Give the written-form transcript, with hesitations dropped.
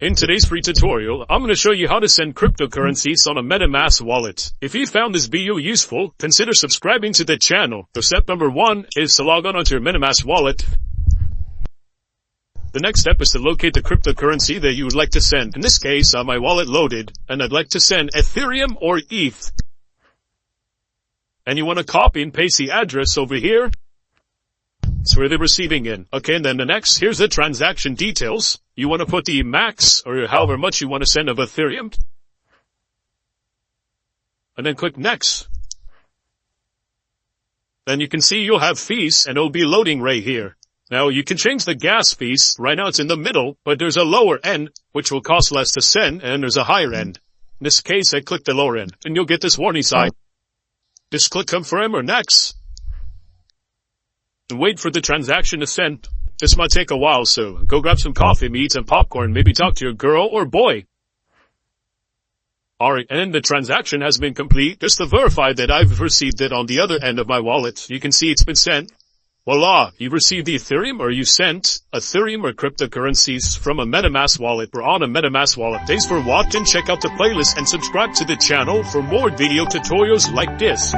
In today's free tutorial, I'm going to show you how to send cryptocurrencies on a MetaMask wallet. If you found this video useful, consider subscribing to the channel. So step number 1 is to log on onto your MetaMask wallet. The next step is to locate the cryptocurrency that you would like to send. In this case, my wallet loaded, and I'd like to send Ethereum or ETH. And you want to copy and paste the address over here. That's where they're receiving in. Okay, and then the next, here's the transaction details. You want to put the max, or however much you want to send of Ethereum. And then click next. Then you can see you'll have fees, and it'll be loading right here. Now, you can change the gas fees. Right now it's in the middle, but there's a lower end, which will cost less to send, and there's a higher end. In this case, I click the lower end, and you'll get this warning sign. Just click confirm or next. And wait for the transaction to send. This might take a while, so go grab some coffee, eat some popcorn, maybe talk to your girl or boy. Alright, and the transaction has been complete. Just to verify that I've received it on the other end of my wallet. You can see it's been sent. Voila, you've received the Ethereum, or you sent Ethereum or cryptocurrencies from a MetaMask wallet or on a MetaMask wallet. Thanks for watching. Check out the playlist and subscribe to the channel for more video tutorials like this.